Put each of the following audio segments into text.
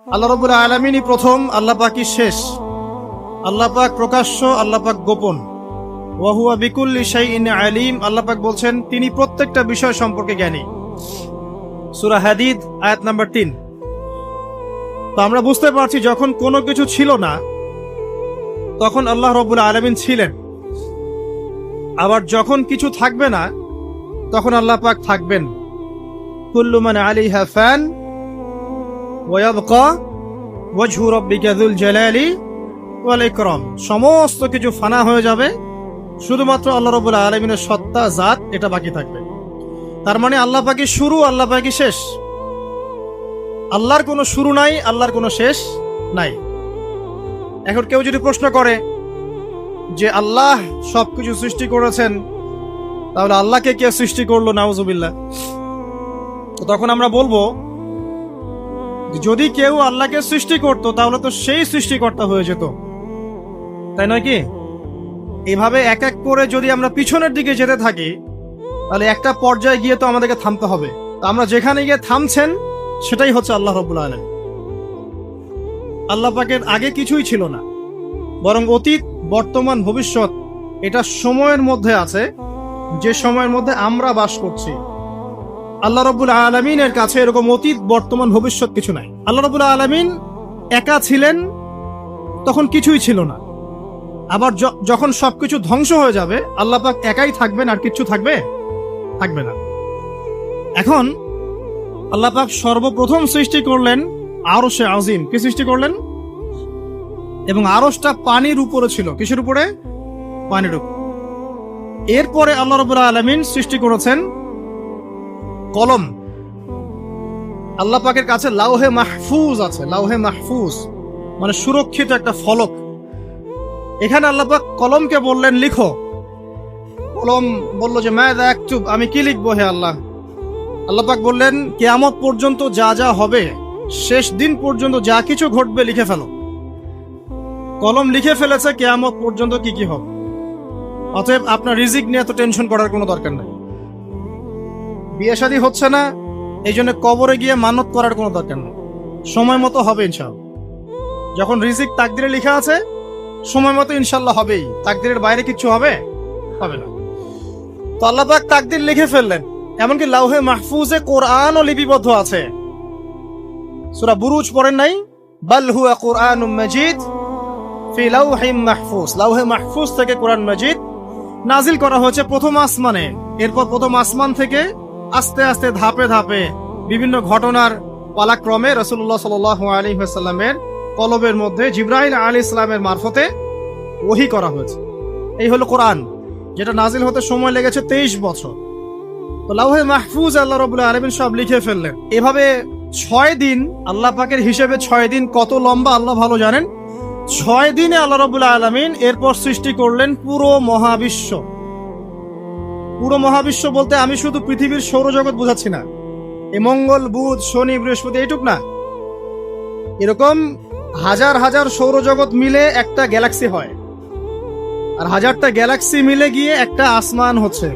আল্লাহ রাব্বুল আলামিনই প্রথম, আল্লাহ পাকই শেষ। আল্লাহ পাক প্রকাশ্য, আল্লাহ পাক গোপন। ওয়া হুয়া বিকুল্লি শাইইন আলিম। আল্লাহ পাক বলছেন তিনি প্রত্যেকটা বিষয় সম্পর্কে জ্ঞানী। সূরা হাদীদ আয়াত নাম্বার 3। তো আমরা বুঝতে পারছি যখন কোনো কিছু ছিল না তখন আল্লাহ রাব্বুল আলামিন ছিলেন, আবার যখন কিছু থাকবে না তখন আল্লাহ পাক থাকবেন। কুল্লু মান আলাইহা ফান ওয়া ইয়াবকা ওয়াজহু রাব্বিকা যুল জালালি ওয়াল ইকরাম। সমস্ত কিছু ফানা হয়ে যাবে, শুধুমাত্র আল্লাহ রাব্বুল আলামিনের সত্তা, জাত এটা বাকি থাকবে। তার মানে আল্লাহ পাকই শুরু, আল্লাহ পাকই শেষ। আল্লাহর কোনো শুরু নাই, আল্লাহর কোনো শেষ নাই। এখন কেউ যদি প্রশ্ন করে যে আল্লাহ সবকিছু সৃষ্টি করেছেন, তাহলে আল্লাহকে কে সৃষ্টি করলো? নাউজুবিল্লাহ। তো তখন আমরা বলবো যদি কেউ আল্লাহকে সৃষ্টি করত তাহলে তো সেই সৃষ্টিকর্তা হয়ে যেত, তাই নয় কি? এভাবে এক এক করে যদি আমরা পিছনের দিকে যেতে থাকি তাহলে একটা পর্যায়ে গিয়ে তো আমাদেরকে থামতে হবে। তো আমরা যেখানে গিয়ে থামছেন সেটাই হচ্ছে আল্লাহ রাব্বুল আলামিন। আল্লাহ পাকের আগে কিছুই ছিল না, বরং অতীত, বর্তমান, ভবিষ্যৎ এটা সময়ের মধ্যে আছে, যে সময়ের মধ্যে আমরা বাস করছি। আল্লাহ রাব্বুল আলামিনের কাছে এরকম অতীত, বর্তমান, ভবিষ্যৎ কিছু নাই। আল্লাহ রাব্বুল আলামিন একা ছিলেন, তখন কিছুই ছিল না। আবার যখন সবকিছু ধ্বংস হয়ে যাবে আল্লাহ পাক একাই থাকবেন, আর কিছু থাকবে না। এখন আল্লাহ পাক সর্বপ্রথম সৃষ্টি করলেন আরশে আজিম। কি সৃষ্টি করলেন? এবং আরশটা পানির উপরে ছিল। কিসের উপরে? পানির উপরে। এরপরে আল্লাহ রাব্বুল আলামিন সৃষ্টি করেছেন কলম। আল্লাহ পাকের কাছে লাউহে মাহফুজ আছে। লাউহে মাহফুজ মানে সুরক্ষিত একটা ফলক। এখানে আল্লাহ পাক কলমকে বললেন লিখো। কলম বলল যে মাযা আকতুব, আমি কি লিখবো হে আল্লাহ? আল্লাহ পাক বললেন কিয়ামত পর্যন্ত যা যা হবে, শেষ দিন পর্যন্ত যা কিছু ঘটবে লিখে ফেলো। কলম লিখে ফেলেছে কিয়ামত পর্যন্ত কি কি হবে। অতএব আপনার রিজিক নিয়ে এত টেনশন করার কোনো দরকার নেই। বিয়ে শাদী হচ্ছে না, এই জন্য কবরে গিয়ে মানত করার কোনো দরকার নেই। সময় মতো হবে ইনশাআল্লাহ। যখন রিজিক তাকদিরে লেখা আছে সময় মতো ইনশাআল্লাহ হবেই। তাকদিরের বাইরে কিছু হবে না। তো আল্লাহ পাক তাকদির লিখে ফেললেন। এমনকি লাউহে মাহফুজে কোরআনও লিপিবদ্ধ আছে। সূরা বুরুজ পড়েন নাই? বাল হুয়া কুরআনুম মাজিদ ফি লাউহিম মাহফুজ। লাউহে মাহফুজ থেকে কোরআন মাজিদ নাজিল করা হয়েছে প্রথম আসমানে। এরপর প্রথম আসমান থেকে আস্তে আস্তে ধাপে ধাপে বিভিন্ন ঘটনার পালাক্রমে রাসূলুল্লাহ সাল্লাল্লাহু আলাইহি ওয়াসাল্লামের কলবের মধ্যে জিবরাইল আলাইহিস সালামের মারফতে ওহী করা হয়েছে। এই হলো কোরআন, যেটা নাজিল হতে সময় লেগেছে 23 বছর। তো লাউহে মাহফুজ আল্লাহ রাব্বুল আলামিন সব লিখে ফেললেন। এভাবে 6 দিন, আল্লাহ পাকের হিসেবে 6 দিন কত লম্বা আল্লাহ ভালো জানেন। 6 দিনে আল্লাহ রাব্বুল আলামিন এরপর সৃষ্টি করলেন পুরো মহাবিশ্ব। পুরো মহাবিশ্ব বলতে আমি শুধু পৃথিবীর সৌরজগৎ বোঝাচ্ছি না। এই মঙ্গল, বুধ, শনি, বৃহস্পতি এইটুক না, এরকম হাজার হাজার সৌরজগৎ মিলে একটা গ্যালাক্সি হয়, আর হাজারটা গ্যালাক্সি মিলে গিয়ে একটা আসমান হচ্ছে,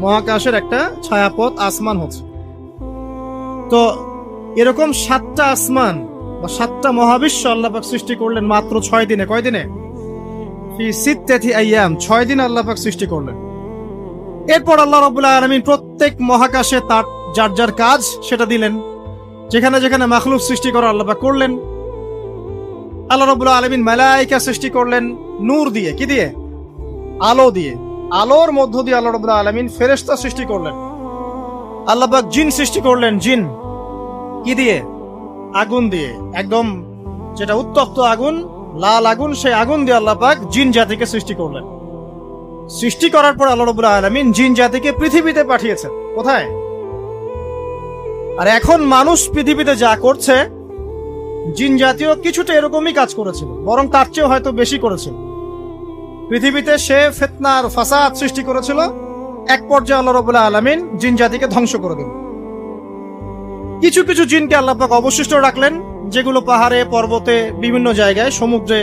মহাকাশের একটা ছায়াপথ আসমান হচ্ছে। তো এরকম 7টা আসমান বা 7টা মহাবিশ্ব আল্লাহ পাক সৃষ্টি করলেন মাত্র 6 দিনে। কয় দিনে? ফি সিত্তাতি আইয়াম। 6 দিন আল্লাহ পাক সৃষ্টি করলেন। এরপর আল্লাহ রাব্বুল আলামিন প্রত্যেক মহাকাশে তার যার যার কাজ সেটা দিলেন। যেখানে যেখানে মাখলুক সৃষ্টি করা আল্লাহ পাক করলেন। আল্লাহ রাব্বুল আলামিন মালায়েকা সৃষ্টি করলেন নূর দিয়ে। কি দিয়ে? আলো দিয়ে। আলোর মধ্য দিয়ে আল্লাহ রাব্বুল আলামিন ফেরেশতা সৃষ্টি করলেন। আল্লাহ পাক জিন সৃষ্টি করলেন। জিন কি দিয়ে? আগুন দিয়ে। একদম যেটা উত্তপ্ত আগুন, লাল আগুন, সেই আগুন দিয়ে আল্লাহ পাক জিন জাতিকে সৃষ্টি করলেন। সৃষ্টি করার পর আল্লাহ রাব্বুল আলামিন জিন জাতিকে পৃথিবীতে পাঠিয়েছেন। কোথায়? আর এখন মানুষ পৃথিবীতে যা করছে, জিন জাতীয় কিছুটা এরকমই কাজ করেছিল, বরং তার চেয়েও হয়তো বেশি করেছিল। পৃথিবীতে সে ফিতনা আর ফাসাদ সৃষ্টি করেছিল। এক পর্যায়ে আল্লাহ রাব্বুল আলামিন জিন জাতিকে ধ্বংস করে দিলেন। কিছু কিছু জিনকে আল্লাহ পাক অবশিষ্ট রাখলেন, যেগুলো পাহাড়ে, পর্বতে, বিভিন্ন জায়গায়, সমুদ্রে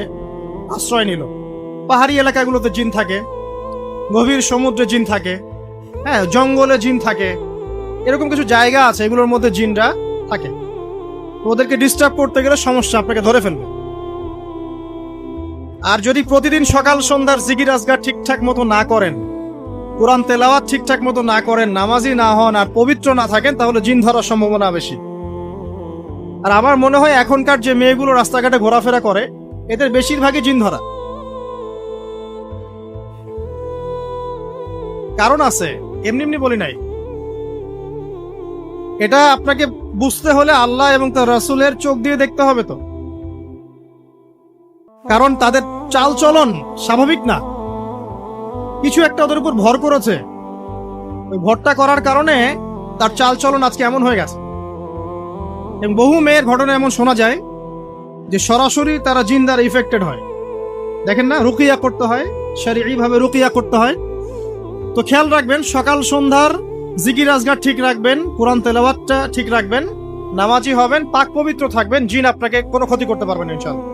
আশ্রয় নিল। পাহাড়ি এলাকাগুলোতে জিন থাকে, গভীর সমুদ্রে জিন থাকে, হ্যাঁ, জঙ্গলে জিন থাকে। এরকম কিছু জায়গা আছে এগুলোর মধ্যে জিনরা থাকে। ওদেরকে ডিস্টার্ব করতে গেলে সমস্যা, আপনাকে ধরে ফেলবে। আর যদি প্রতিদিন সকাল সন্ধ্যার জিকির আজগার ঠিকঠাক মতো না করেন, কোরআন তেলাওয়াত ঠিকঠাক মতো না করেন, নামাজি না হন আর পবিত্র না থাকেন, তাহলে জিন ধরার সম্ভাবনা বেশি। আর আমার মনে হয় এখনকার যে মেয়েগুলো রাস্তাঘাটে ঘোরাফেরা করে, এদের বেশিরভাগই জিন ধরা। কারণ আছে, এমনি এমনি বলি নাই। এটা আপনাকে বুঝতে হলে আল্লাহ এবং তার রাসূলের চোখ দিয়ে দেখতে হবে তো। কারণ তাদের চাল চলন স্বাভাবিক না, কিছু একটা ওদের উপর ভর করেছে। ওই ভরটা করার কারণে তার চাল চলন আজকে এমন হয়ে গেছে। এবং বহু মেয়ের ঘটনা এমন শোনা যায় যে সরাসরি তারা জিন দ্বারা ইফেক্টেড হয়। দেখেন না, রুকিয়া করতে হয়, শরঈ ভাবে রুকিয়া করতে হয়। তো খেয়াল রাখবেন, সকাল সন্ধ্যার জিকির আজগার ঠিক রাখবেন, কোরআন তেলাওয়াতটা ঠিক রাখবেন, নামাজি হবেন, পাক পবিত্র থাকবেন, জিন আপনাকে কোনো ক্ষতি করতে পারবেন না ইনশাআল্লাহ।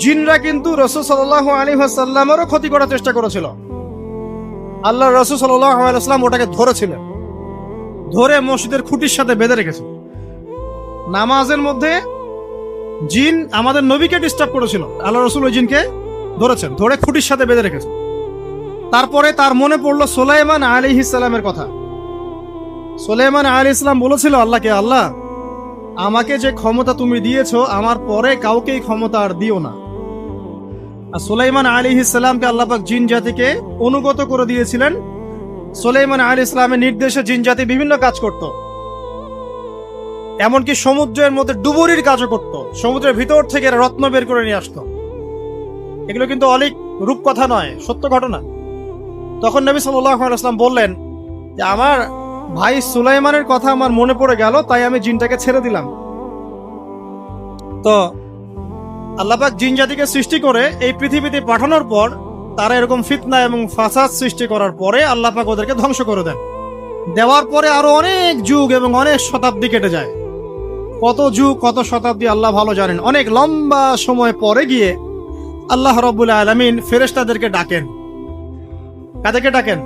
জিনরা কিন্তু রাসূল সাল্লাল্লাহু আলাইহি ওয়াসাল্লামেরও ক্ষতি করার চেষ্টা করেছিল। আল্লাহর রাসূল সাল্লাল্লাহু আলাইহি ওয়াসাল্লাম ওটাকে ধরেছিলেন, ধরে মসজিদের খুঁটির সাথে বেঁধে রেখেছে। নামাজের মধ্যে জিন আমাদের নবীকে ডিস্টার্ব করেছিল, আল্লাহ রাসূল ওই জিনকে ধরেছেন, ধরে খুঁটির সাথে বেঁধে রেখেছে। তারপরে তার মনে পড়লো সুলাইমান আলাইহিস সালামের কথা। সুলাইমান আলাইহিস সালাম বলেছিল আল্লাহকে, আল্লাহ আমাকে যে ক্ষমতা তুমি দিয়েছো, আমার পরে কাউকে এই ক্ষমতা আর দিও না। আর সুলাইমান আলাইহিস সালামকে আল্লাহ পাক জিন জাতিকে অনুগত করে দিয়েছিলেন। সুলাইমান আলাইহিস সালামের নির্দেশে জিন জাতি বিভিন্ন কাজ করত, এমনকি সমুদ্রের মধ্যে ডুবুরির কাজও করত, সমুদ্রের ভিতর থেকে রত্ন বের করে নিয়ে আসতো। এগুলো কিন্তু অলিক রূপকথা নয়, সত্য ঘটনা। তখন নবী সাল্লাল্লাহু আলাইহি ওয়াসাল্লাম বললেন যে আমার ভাই সুলাইমানের কথা আমার মনে পড়ে গেল, তাই আমি জিনটাকে ছেড়ে দিলাম। তো আল্লাহ পাক জিন জাতিকে সৃষ্টি করে এই পৃথিবীতে পাঠানোর পর তারা এরকম ফিতনা এবং ফাসাদ সৃষ্টি করার পরে আল্লাহ পাক ওদেরকে ধ্বংস করে দেন। দেওয়ার পরে আরো অনেক যুগ এবং অনেক শতাব্দী কেটে যায়। কত যুগ কত শতাব্দী আল্লাহ ভালো জানেন। অনেক লম্বা সময় পরে গিয়ে আল্লাহ রাব্বুল আলামিন ফেরেশতাদেরকে ডাকেন। কাদেরকে ডাকেন?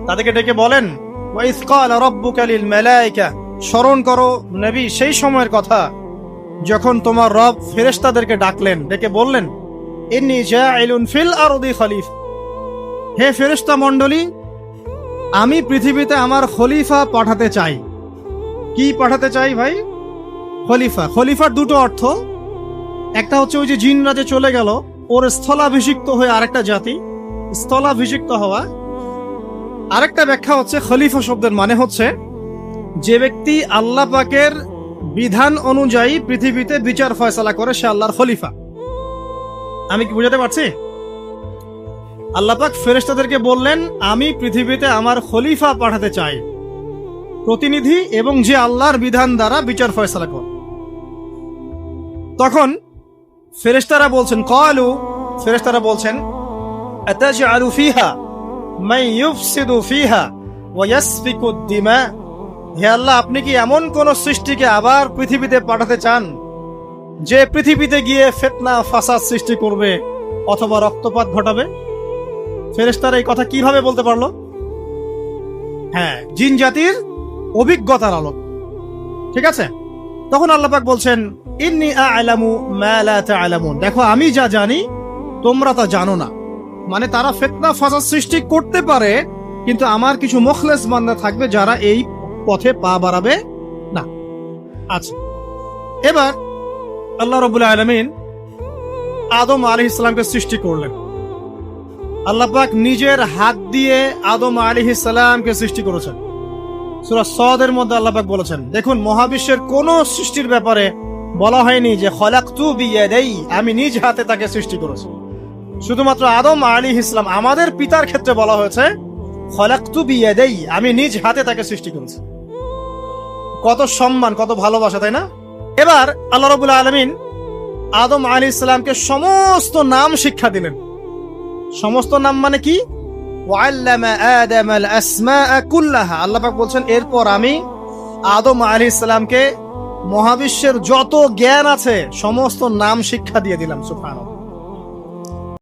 তাদেরকে ডেকে বলেন, ওয়াইস ক্বালা রাব্বুকা লিল মালায়েকা, স্মরণ করো নবী সেই সময়ের কথা যখন তোমার রব ফেরেশতাদেরকে ডাকলেন, ডেকে বললেন, ইন্নী জাইলুন ফিল আরদি খলিফা, হে ফেরেশতা মণ্ডলী, আমি পৃথিবীতে আমার খলিফা পাঠাতে চাই। কি পাঠাতে চাই ভাই? খলিফা। খলিফার দুটো অর্থ, একটা হচ্ছে ওই যে জিনরা যে চলে গেল, ওর স্থলাভিষিক্ত হয়ে আরেকটা জাতি, স্থলাভিষিক্ত হওয়া। আরেকটা ব্যাখ্যা হচ্ছে খলিফা শব্দের মানে হচ্ছে যে ব্যক্তি আল্লাহ পাকের বিধান অনুযায়ী পৃথিবীতে বিচার ফয়সালা করে, সে আল্লাহর খলিফা। আমি কি বুঝাতে পারছি? আল্লাহ পাক ফেরেশতাদেরকে বললেন, আমি পৃথিবীতে আমার খলিফা পাঠাতে চাই, প্রতিনিধি, এবং যে আল্লাহর বিধান দ্বারা বিচার ফয়সালা করে। তখন ফেরেশতারা বলছেন, ক্বালু, ফেরেশতারা বলছেন, আতাজআলু ফিহা মান ইউফসিদু ফিহা ওয়া ইয়াসফিকু দিমা, হে আল্লাহ, আপনি কি এমন কোন সৃষ্টিকে আবার পৃথিবীতে পাঠাতে চান যে পৃথিবীতে গিয়ে ফিতনা ফাসাদ সৃষ্টি করবে অথবা রক্তপাত ঘটাবে? ফেরেশতারা এই কথা কিভাবে বলতে পারলো? হ্যাঁ, জিন জাতির অভিজ্ঞতার আলোক। ঠিক আছে। তখন আল্লাহ পাক বলছেন, ইন্নী আ'লামু মা লা তা'লামুন, দেখো আমি যা জানি তোমরা তা জানো না। মানে তারা ফিতনা ফাসাদ সৃষ্টি করতে পারে, কিন্তু আমার কিছু মুখলেস বান্দা থাকবে যারা এই পথে পা বাড়াবে না। আচ্ছা, এবার আল্লাহ রাব্বুল আলামিন আদম আলাইহিস সালামকে সৃষ্টি করলেন। আল্লাহ পাক নিজের হাত দিয়ে আদম আলাইহিস সালামকে সৃষ্টি করেছেন। সূরা সাদের মধ্যে আল্লাহ পাক বলেছেন, দেখুন মহাবিশ্বের কোন সৃষ্টির ব্যাপারে বলা হয়নি যে খলাকতু বিয়াদাই, আমি নিজ হাতে তাকে সৃষ্টি করেছি। শুধুমাত্র আদম আলাইহিস সালাম, আমাদের পিতার ক্ষেত্রে বলা হয়েছে খলাকতু বিয়াদাই, আমি নিজ হাতে তাকে সৃষ্টি করেছি। কত সম্মান, কত ভালোবাসা, তাই না? এবার আল্লাহ রাব্বুল আলামিন আদম আলাইহিস সালামকে সমস্ত নাম শিক্ষা দিলেন। সমস্ত নাম মানে কি? ওয়াল্লামা আদামাল আসমাআ কুল্লাহা, আল্লাহ পাক বলছেন, এরপর আমি আদম আলাইহিস সালামকে মহাবিশ্বের যত জ্ঞান আছে সমস্ত নাম শিক্ষা দিয়ে দিলাম। সুবহানাল্লাহ।